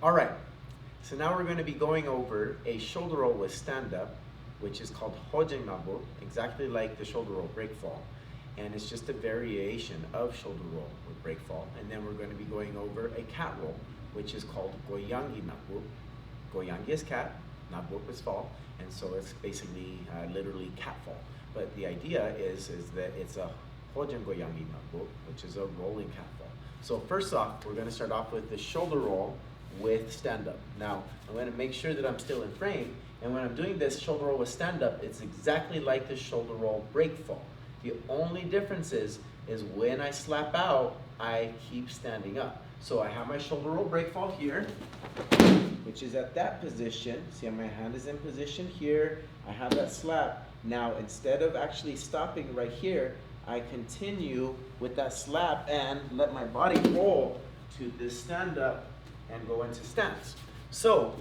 All right, so now we're going to be going over a shoulder roll with stand-up, which is called Hoejun, exactly like the shoulder roll break fall. And it's just a variation of shoulder roll with break fall. And then we're going to be going over a cat roll, which is called Goyangi. Goyangi is cat, nakbuk is fall, and so it's basically literally cat fall. But the idea is that it's a Hoejun Goyangi nakbuk, which is a rolling cat fall. So first off, we're going to start off with the shoulder roll with stand-up. Now, I'm going to make sure that I'm still in frame, and when I'm doing this shoulder roll with stand-up, it's exactly like the shoulder roll break fall. The only difference is when I slap out, I keep standing up. So I have my shoulder roll break fall here, which is at that position. See, my hand is in position here. I have that slap. Now, instead of actually stopping right here, I continue with that slap and let my body roll to this stand-up and go into stance. So,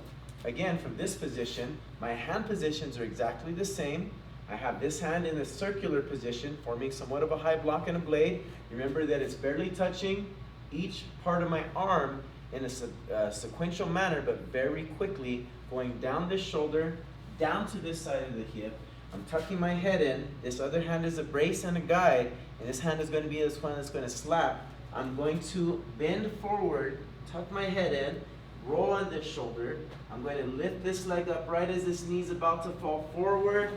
again, from this position, my hand positions are exactly the same. I have this hand in a circular position, forming somewhat of a high block and a blade. Remember that it's barely touching each part of my arm in a sequential manner, but very quickly going down this shoulder, down to this side of the hip. I'm tucking my head in. This other hand is a brace and a guide, and this hand is going to be this one that's going to slap. I'm going to bend forward, tuck my head in, roll on this shoulder. I'm going to lift this leg up right as this knee's about to fall forward,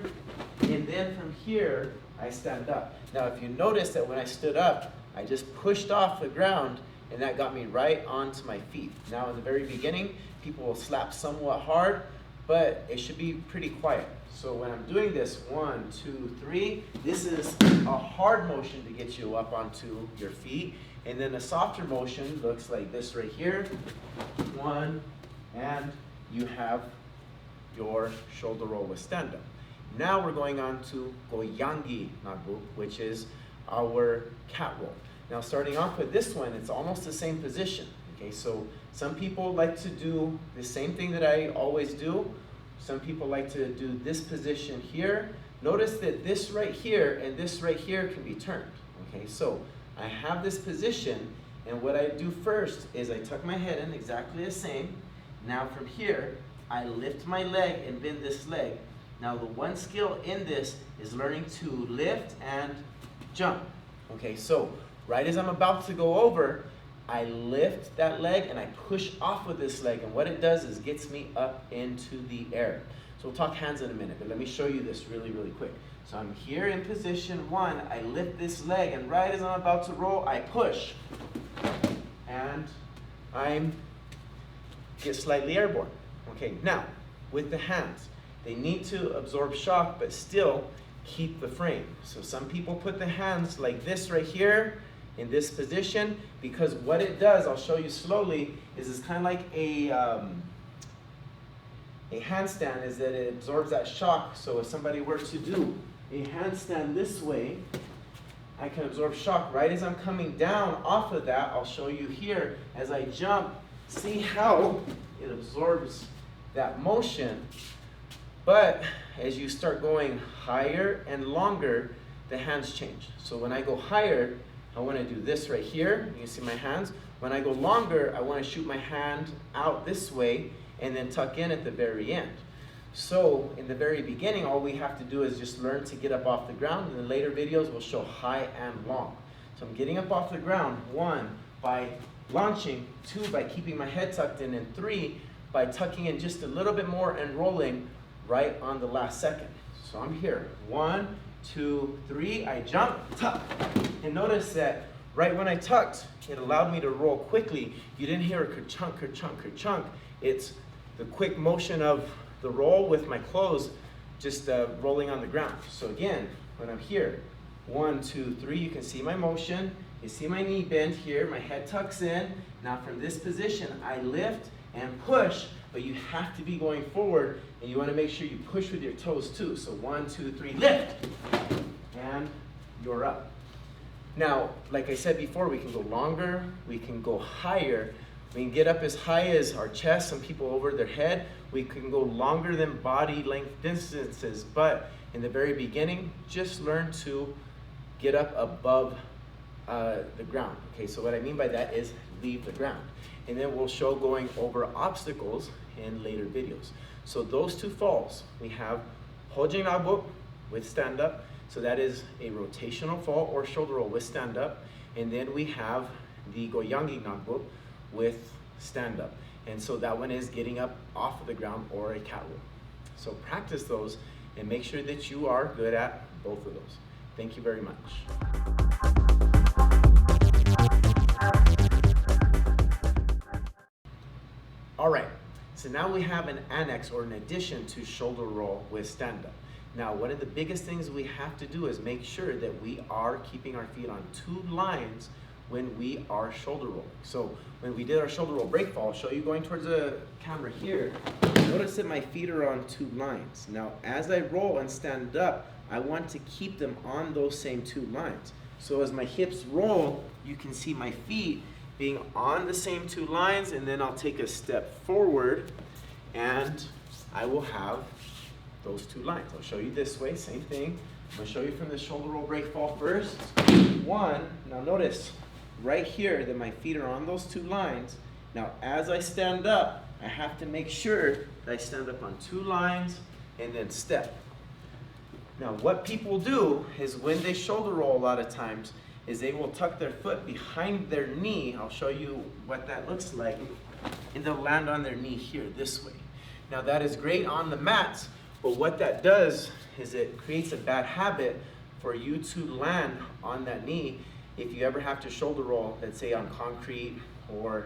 and then from here, I stand up. Now, if you notice that when I stood up, I just pushed off the ground, and that got me right onto my feet. Now, in the very beginning, people will slap somewhat hard, but it should be pretty quiet. So when I'm doing this, 1, 2, 3, this is a hard motion to get you up onto your feet. And then a softer motion looks like this right here. 1, and you have your shoulder roll with stand-up. Now we're going on to Goyangi nakbuk, which is our cat roll. Now starting off with this one, it's almost the same position. Okay, so some people like to do the same thing that I always do. Some people like to do this position here. Notice that this right here and this right here can be turned. Okay, so I have this position, and what I do first is I tuck my head in exactly the same. Now from here, I lift my leg and bend this leg. Now the one skill in this is learning to lift and jump. Okay, so right as I'm about to go over, I lift that leg and I push off with this leg, and what it does is gets me up into the air. So we'll talk hands in a minute, but let me show you this really quick. So I'm here in position 1, I lift this leg, and right as I'm about to roll, I push. And I'm get slightly airborne. Okay, now with the hands, they need to absorb shock, but still keep the frame. So some people put the hands like this right here, in this position, because what it does, I'll show you slowly, is it's kind of like a handstand, is that it absorbs that shock. So if somebody were to do a handstand this way, I can absorb shock. Right as I'm coming down off of that, I'll show you here, as I jump, see how it absorbs that motion. But as you start going higher and longer, the hands change. So when I go higher, I want to do this right here. You can see my hands. When I go longer, I want to shoot my hand out this way and then tuck in at the very end. So in the very beginning, all we have to do is just learn to get up off the ground. In the later videos, we'll show high and long. So I'm getting up off the ground, 1, by launching, 2, by keeping my head tucked in, and 3, by tucking in just a little bit more and rolling right on the last second. So I'm here, 1, 2, 3, I jump, tuck. And notice that right when I tucked, it allowed me to roll quickly. You didn't hear a ka-chunk, ka-chunk, ka-chunk. It's the quick motion of the roll with my clothes just rolling on the ground. So again, when I'm here, 1, 2, 3, you can see my motion. You see my knee bend here, my head tucks in. Now from this position, I lift and push, but you have to be going forward, and you want to make sure you push with your toes too. So 1, 2, 3, lift, and you're up. Now, like I said before, we can go longer, we can go higher. We can get up as high as our chest, some people over their head. We can go longer than body length distances, but in the very beginning, just learn to get up above the ground. Okay, so what I mean by that is leave the ground. And then we'll show going over obstacles in later videos. So those two falls, we have Hoejun Nabo with stand up. So that is a rotational fall or shoulder roll with stand up. And then we have the Goyangi Nabo with stand up. And so that one is getting up off of the ground or a cat roll. So practice those and make sure that you are good at both of those. Thank you very much. All right, so now we have an annex or an addition to shoulder roll with stand up. Now, one of the biggest things we have to do is make sure that we are keeping our feet on two lines when we are shoulder rolling. So when we did our shoulder roll break fall, I'll show you going towards the camera here. Notice that my feet are on two lines. Now, as I roll and stand up, I want to keep them on those same two lines. So as my hips roll, you can see my feet being on the same two lines, and then I'll take a step forward and I will have those two lines. I'll show you this way, same thing. I'm gonna show you from the shoulder roll break fall first. One, now notice right here that my feet are on those two lines. Now as I stand up, I have to make sure that I stand up on two lines and then step. Now what people do is when they shoulder roll a lot of times is they will tuck their foot behind their knee. I'll show you what that looks like. And they'll land on their knee here this way. Now that is great on the mats, but what that does is it creates a bad habit for you to land on that knee if you ever have to shoulder roll, let's say on concrete or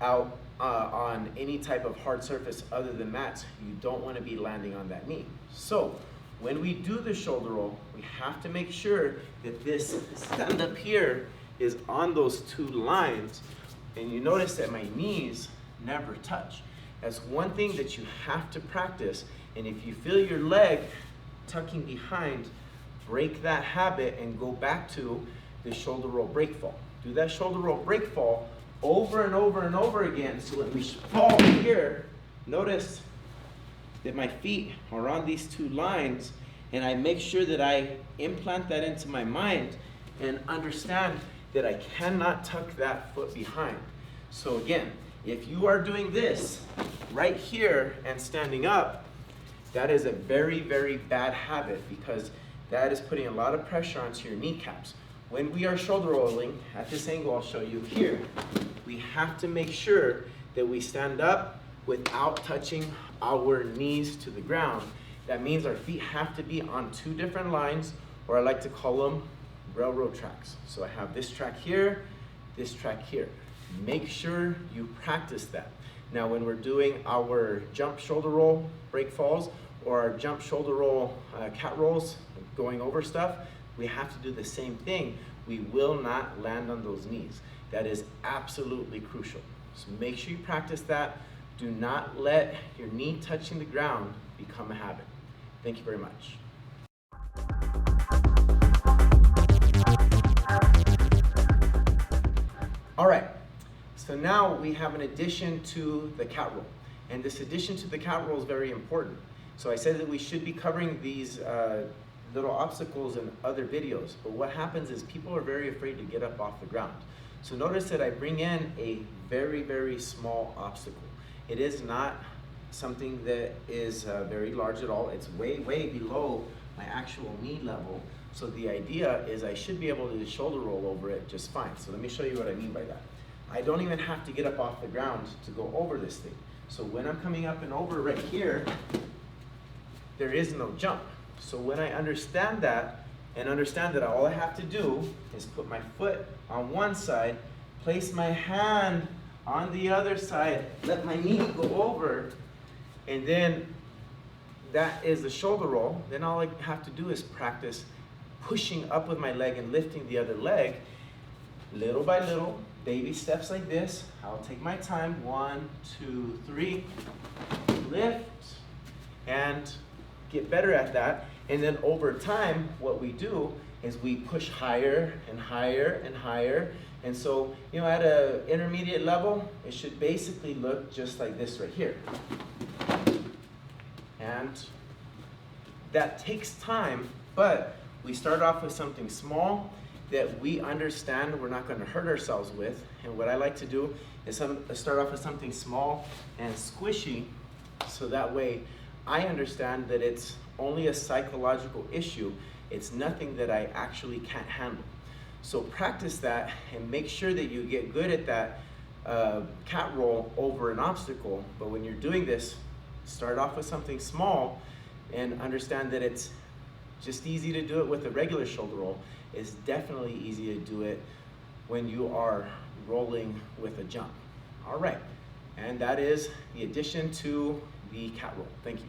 out on any type of hard surface other than mats. You don't want to be landing on that knee. So when we do the shoulder roll, we have to make sure that this stand up here is on those two lines. And you notice that my knees never touch. That's one thing that you have to practice. And if you feel your leg tucking behind, break that habit and go back to the shoulder roll break fall. Do that shoulder roll break fall over and over and over again. So when we fall here, notice that my feet are on these two lines, and I make sure that I implant that into my mind and understand that I cannot tuck that foot behind. So again, if you are doing this right here and standing up, that is a very, very bad habit because that is putting a lot of pressure onto your kneecaps. When we are shoulder rolling, at this angle I'll show you here, we have to make sure that we stand up without touching our knees to the ground. That means our feet have to be on two different lines, or I like to call them railroad tracks. So I have this track here, this track here. Make sure you practice that. Now when we're doing our jump shoulder roll break falls or our jump shoulder roll cat rolls, going over stuff, we have to do the same thing. We will not land on those knees. That is absolutely crucial. So make sure you practice that. Do not let your knee touching the ground become a habit. Thank you very much. All right, so now we have an addition to the cat roll. And this addition to the cat roll is very important. So I said that we should be covering these little obstacles in other videos, but what happens is people are very afraid to get up off the ground. So notice that I bring in a very, very small obstacle. It is not something that is very large at all. It's way, way below my actual knee level. So the idea is I should be able to shoulder roll over it just fine. So let me show you what I mean by that. I don't even have to get up off the ground to go over this thing. So when I'm coming up and over right here, there is no jump. So when I understand that, and understand that all I have to do is put my foot on one side, place my hand on the other side, let my knee go over, and then that is the shoulder roll. Then all I have to do is practice pushing up with my leg and lifting the other leg, little by little, baby steps like this. I'll take my time, 1, 2, 3, lift, and get better at that. And then over time, what we do is we push higher and higher and higher. And so, you know, at an intermediate level, it should basically look just like this right here. And that takes time, but we start off with something small, that we understand we're not going to hurt ourselves with. And what I like to do is start off with something small and squishy, so that way I understand that it's only a psychological issue. It's nothing that I actually can't handle. So practice that and make sure that you get good at that cat roll over an obstacle. But when you're doing this, start off with something small and understand that it's just easy to do it with a regular shoulder roll. It's definitely easy to do it when you are rolling with a jump. All right, and that is the addition to the cat roll. Thank you.